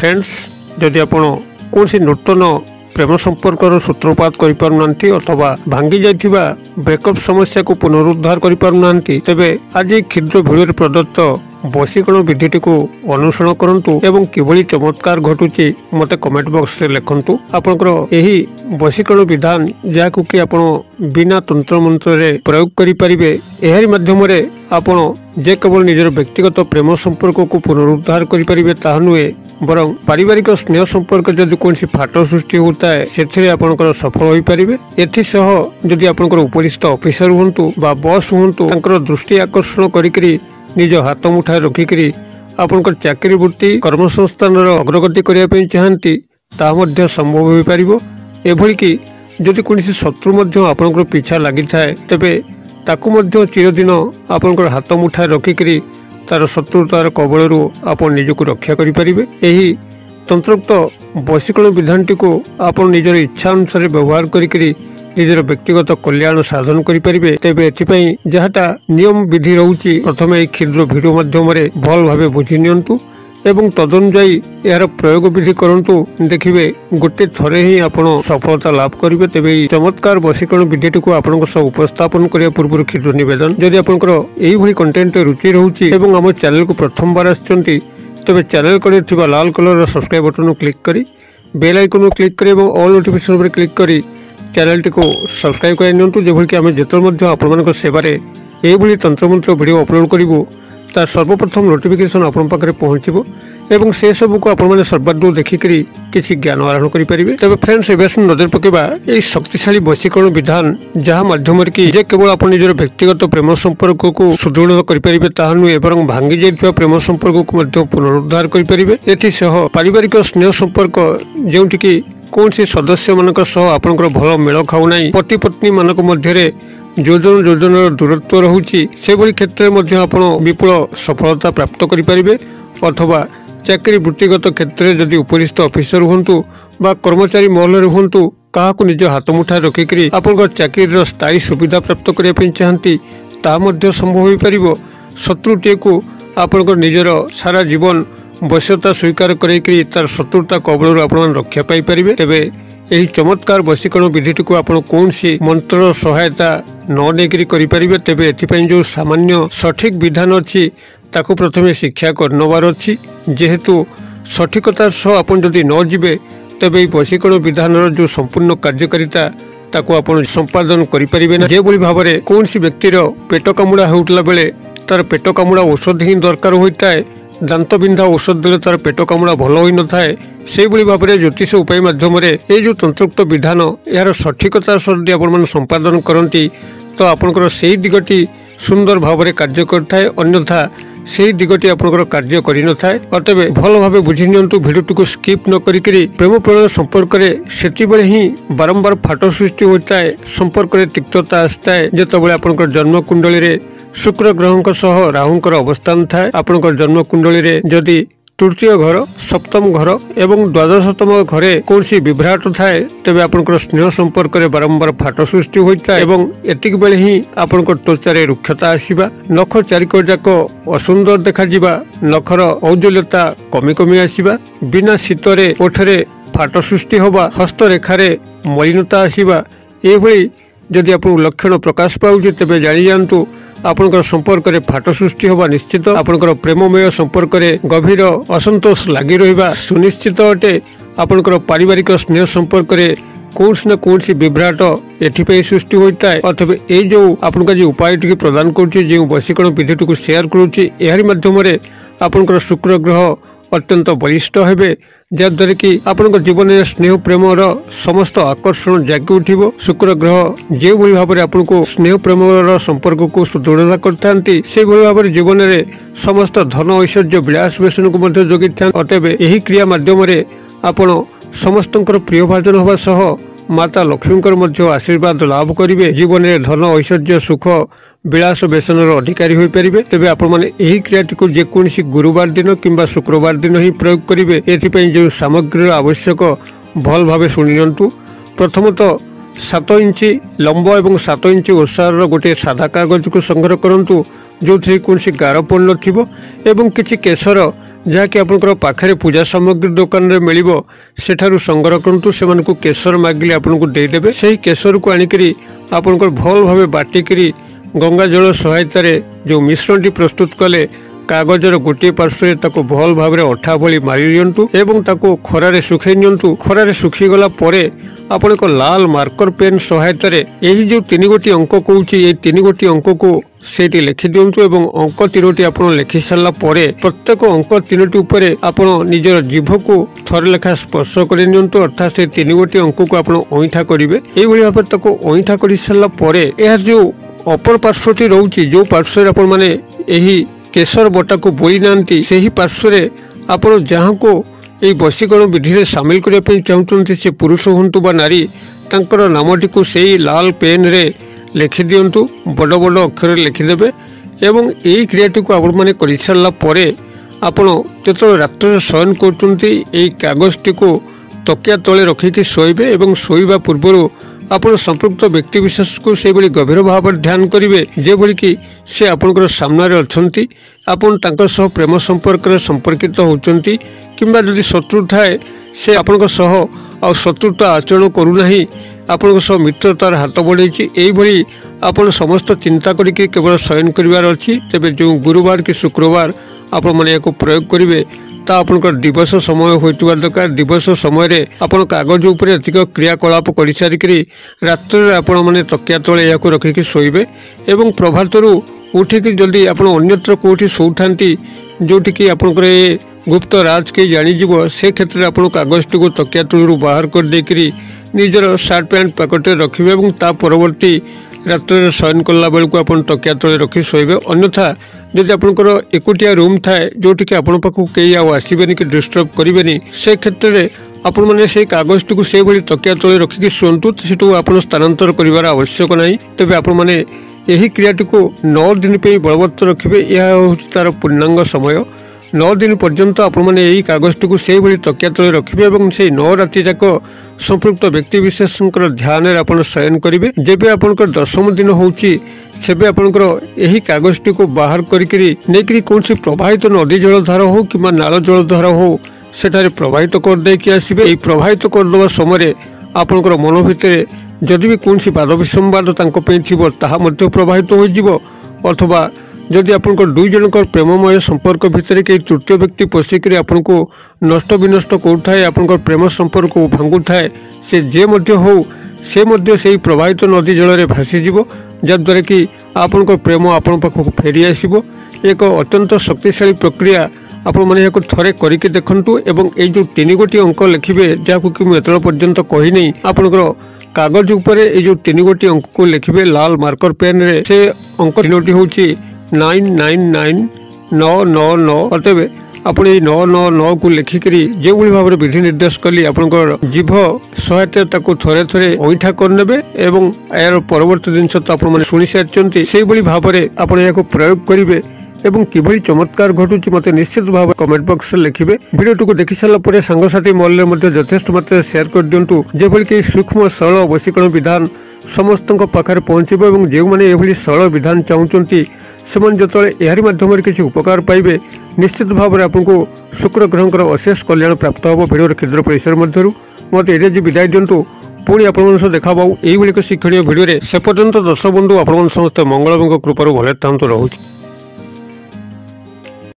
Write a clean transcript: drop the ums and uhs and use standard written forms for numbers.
Friends जदि आपण कौन नूतन प्रेम संपर्कर सूत्रपात करें अथवा भांगी जाइथिबा ब्रेकअप समस्या को पुनरुद्धार करें तेबे आज क्षुद्र भिडियो प्रदत्त बशीकरण विधिटी को अनुसरण करंतु एवं किभली चमत्कार घटुची मते कमेंट बॉक्स रे लिखंतु। आपनकर एही बशीकरण विधान जाकु कि आपण बिना तंत्र मंत्र रे प्रयोग करि परिबे एहरी माध्यम रे आपण जे केवल निजर व्यक्तिगत प्रेम संपर्क को पुनरुद्धार करि परिबे ताहा नुए बरं पारिवारिक स्नेह संपर्क जदि कौन फाट सृष्टि होता है से आपंकर सफल हो पारे। एसह जदि आपंकर उपरिस्थ ऑफिसर हूँ बा बॉस हूँ दृष्टि आकर्षण करी निज हाथ मुठा रखिकी आपंकर चाकरी वृत्ति कर्मसंस्थान अग्रगति करने चाहती ताहा संभव हो पार। एभली कि जदि कौन शत्रु आपंकर पीछा लगी थाए तेबे ताकू चिरदिन आपंकर हाथ मुठा रखिकी तार शत्रुतार कबलू आप निजक रक्षा करें। यही तंत्रोक्त बशीकरण विधानटी को आप निजर इच्छा अनुसार व्यवहार करी निजर व्यक्तिगत कल्याण साधन करें। तेबे एथिपाई जहाटा नियम विधि रोची प्रथम एक क्षुद्र भिडियो माध्यम भल भाव बुझी नियंतु एवं तदनुजाई यार प्रयोग विधि करंतु देखिए गोटे थरे ही आपण सफलता लाभ करेंगे। तेबे चमत्कार बशीकरण विधिटी को आपण उपस्थापन करने पूर्व क्षुद्र निवेदन जदि आपंकर यही कंटेंट रुचि रोचे एवं आम चैनल को प्रथम बार आछंती तेबे चैनल कड़े थिबा लाल कलर सब्सक्राइब बटन क्लिक करी बेल आइकन क्लिक करी एवं ऑल नोटिफिकेशन पर क्लिक करी चैनल टी को सब्सक्राइब कर नियंतु जेभली कि आम जेतल आपण सेवारे एभली तंत्रमंत्र वीडियो अपलोड करूँ तार सर्वप्रथम नोटिफिकेशन आपण पाखे पहुँचो एवं से सब को आपण सर्वादूर देखिकी किसी ज्ञान आहरण करेंगे। तेज फ्रेंड्स एवं नजर पकेबा यह शक्तिशाली बशीकरण विधान जहाँ माध्यम कि जे केवल आप निजर व्यक्तिगत प्रेम संपर्क को सुदृढ़ करेंगे ताहा नुहे बरं भांगी जाइथिबा प्रेम संपर्क को पुनरुद्धार करेंगे। एथिसह पारिवारिक स्नेह संपर्क जोटिकी कौन सदस्य मानक सह आपनकर भल मेल खाऊना पति पत्नी मानक मध्य योजन योजन दूरत्व रोचे से क्षेत्र में आपण विपुल सफलता प्राप्त करें। अथवा चाकरी वृत्तिगत क्षेत्र में जदि उपरिस्थ ऑफिसर हूँ बा कर्मचारी महल हूँ क्या निज हाथ मुठा रखिकी आप चाकरी स्थायी सुविधा प्राप्त करने चाहती ताहा संभव हो पार। शत्रुटे को आप निजर सारा जीवन वश्यता स्वीकार करें तार शत्रुता कबलू आप रक्षा पाई। तेबे यही चमत्कार बशीकरण विधिटी को आप कौन सी मंत्र सहायता न नेकरी करें। तेबे एथिपाई जो सामान्य सठिक विधान अच्छी ताकू प्रथमे शिक्षा करनबार अच्छी जेहेतु सठिकतार सह आप जदि न जीवे तेबे बशीकरण विधान जो संपूर्ण कार्यकारिता ताकू आप संपादन करें ना। जेभली भाव में कौन सी व्यक्तिर पेट कामुड़ा होउतला बेले तार पेट कामुड़ा औषध ही दरकार होता है दांत बिंधा औषध देले तार पेट कामुड़ा भल हो न थाए से भाव में ज्योतिष उपाय माध्यम ये जो तंत्रोक्त विधान यार सठिकता सदी आप संपादन करती तो आपंकर से दिगटी सुंदर भाव में कार्य करता है अन्यथा से दिगटी आपंकर कार्य कर न थाए। अतएव भल भाव बुझी नियंतु भिडियोटी को स्किप न करी प्रेम प्रणय संपर्क से ही बारंबार फाट सृष्टि होता है संपर्क तिक्तता आसता है जितेबाला आपंकर जन्म कुंडली शुक्र ग्रह सह राहुंकर अवस्थान थाए। आपंकर जन्म कुंडली जदि तृतीय घर सप्तम घर एवं द्वादशतम घरे कौन सी विभ्राट थाए तेबे आपंकर स्नेह संपर्क बारंबार फाट सृष्टि होता है एवं एतिक बेले ही आपंकर त्वचारे रुक्षता आसीबा नख चारिकोर जाक असुंदर देखा नखर औज्ज्वल्यता कमी कमी आसीबा बिना शीतरे ओठरे फाट सृष्टि होबा हस्तरेखारे मलिनता आसीबा एभली जदि आप लक्षण प्रकाश पाउचे तेबे जानि जानतु आपनकर संपर्क में फाट सृष्टि होगा निश्चित। आपनकर प्रेममय संपर्क में गभीर असंतोष लगी रहा सुनिश्चित अटे। आपनकर पारिवारिक स्नेह संपर्क में कौन न कौन विभ्राट एथपाई सृष्टि होता है। अथवा ये जो आपन उपाय टी प्रदान कर बशीकरण विधिटी को शेयर करुच्ची यार मध्यम आपनकर शुक्र ग्रह अत्यंत बलिष्ठ हेबे जहाँद्वारा कि आपन जीवन में स्नेह प्रेम समस्त आकर्षण जागी उठिबो। शुक्र ग्रह जो भाव में आपन को स्नेह प्रेम संपर्क को सुदृढ़ता करते से भाव में जीवन में समस्त धन ऐश्वर्य विलास व्यसन को जोगी था। अतएव यही क्रिया माध्यम आपन समस्त प्रिय भाजन होगा सह माता लक्ष्मी आशीर्वाद लाभ करेंगे। जीवन में धन ऐश्वर्य सुख विलास व्यसन अधिकारी हो पारे। तेबे आपण माने यही क्रियाटी को जेकोसी गुरुवार दिन किंबा शुक्रवार दिन ही प्रयोग करेंगे। एथिपाई जो सामग्री आवश्यक भल भाव शुणियंतु। प्रथमतः 7 इंची लंब और 7 इंची ओसार गोटे सादा कागज को संग्रह करंतु जो थी कौन गार पड़ न किसी केसर जहाँकि आपंकर पाखे पूजा सामग्री दुकान में मिल सेठारु संग्रह करूँ से केसर मागिले आपको देदेवे से केसर को आणिकी आपंकर भल भाव बाटिकी गंगा जल सहायतार जो मिश्रण प्रस्तुत कले कागजर गोटे पार्श्व ताको भल भाव अठा भली मारी दिंतु एवं ताको खरारे सुखई नियंतु। खरारे सुखीगला परे आपण एक लाल मार्कर पेन सहायतार यही जो 3 गोटी अंक कहूँ ये 3 गोटी अंक को सेठी लिखि दिंतु एवं अंक 3टी आप लिखि सारा परे प्रत्येक अंक 3टी उपरे आपण निजर जीभ को थरे लेखा स्पर्श कर नियंतु अर्थात से 3 गोटी अंक को आप अईठा करेंगे यही भाव ताको अईठा कर सारा परे यह जो अपर पार्श्वटी रोचे जो पार्श्व आपण माने यही केसर बटा को बोली नांती सेही पार्श्व आपण जहाँ को यही वशीकरण विधि में सामिल करने चाहते से पुरुष हूँ बा नारी तांकर नामटी को सही लाल पेन रे लिखि दिंतु बड़ बड़ अक्षर लिखिदेवे एवं यही क्रियाटी को आपण मैंने कर सारा पर आपण जो रात्र शयन कर कागजटी को तकिया तले रखिकी शोबे और शोवा पूर्व आपण संपृक्त व्यक्ति विशेष को से गभीर भाव ध्यान करेंगे जेभली कि से आपंकर सामने अच्छा आपन प्रेम संपर्क संपर्कित होती किंबा जदि शत्रु थाए से आपण शत्रुता आचरण करूना आपण मित्रतार हाथ बढ़े यही आपन समस्त चिंता करके केवल शयन करार अच्छी तेज जो गुरुवार कि शुक्रवार आपण मैंने प्रयोग करेंगे ता आपनकर दिवस समय होइतुवा दरकार दिवस समय आपन कागज उपरे अधिक क्रियाकलाप कर सारिकी रात्र आपण मैंने तकिया तले या रखिकी शोबे एवं प्रभातरू उठिकी जल्दी आपण अन्यत्र कौटी शोता जोटिकी आपंकर ये गुप्त राज के जानीज से क्षेत्र में आपन कागजटी को तकिया तलू बाहर कर देकरी निजर सार्ट पैंट पकेट रखिए और ता परवर्ती रात्र शयन कला बेलू आप तकिया तले रखी शोबे अन्यथा जदि आपंकर एकुटिया रूम थाए जोटि आपण पाखु कई आसबेनि कि डिस्टर्ब करेंगे से क्षेत्र में आपण मैंने से कागजटी को से भली तकिया तले रखिकी शुंतु सेठू आप स्थानांतर कर आवश्यक ना तेज आपण मैंने यही क्रियाटी को 9 दिन पे बलवत्त रखिए यह हूँ तार पूर्णांग समय 9 दिन पर्यंत आपण मैंने यही कागजटी को से भली तकिया तले रखिए और से 9 राति जाक संपृक्त व्यक्ति विशेष ध्यान आप शयन करेंगे जेबे आपंकर 10म दिन होची सेबे आपंकर यही कागजटी को बाहर करी कौन सी प्रवाहित नदी जलधार हो कि नाल जलधार हो सेठारे प्रवाहित कर देकी आसबे। यही प्रवाहित करदे समय आपंकर मन भितर जदि भी कौन सी बाध विसंवाद थो ताहा प्रवाहित हो अथवा जदि आपंकर 2 जनकर प्रेममय संपर्क भितर कई तृतीय व्यक्ति पशिक आपन को नष्ट विनष्ट करुए आपंकर प्रेम संपर्क को भांगु थाए से जे मध्य हो से मध्य से प्रवाहित नदी जल में भासीज जद्वारा कि आपंकर प्रेम आपण पाखक फेरी आसो एक अत्यंत शक्तिशाली प्रक्रिया आपण मैंने थरे करके देखु एवं ये जो 3 गोटी अंक लिखे जहाँ कि मुझे पर्यंत कही नहीं आपंकर कागज उपरे ये जो 3 गोटी अंक को लिखे लाल मार्कर पेन रे से अंक 3टी हूँ 999999 अतएव आपण 999 को लिखिकी जो भाव में विधि निर्देश कली आपंकर जीभ सहायता थरे थरे अईठा करने एवं यार परवर्ती जिन तो आप शुणी सारी से भाव में आप प्रयोग करेंगे एवं किभली चमत्कार घटुची मते निश्चित भाव कमेंट बॉक्स में लिखिए। वीडियो को देखि सारा पर सांगसाथी महल में यथेष्ट मात्रा शेयर कर दिंतु जेभली कि सूक्ष्म सरल वशीकरण विधान समस्त पाखे पहुँचब और जो मैंने ये सरल विधान चाहते से जो यार माध्यम किसी उपकार पाइबे निश्चित भाव में आपको शुक्र ग्रहकर अशेष कल्याण प्राप्त हो। भिडियो क्षुद्र परिसर मध्य मत ये विदाय दिंतु पुणी आप देखा पाऊ यही शिक्षणीय भिडियो से पर्यंत दर्शक बंधु आप समस्त मंगल कृपार भले था रोचे।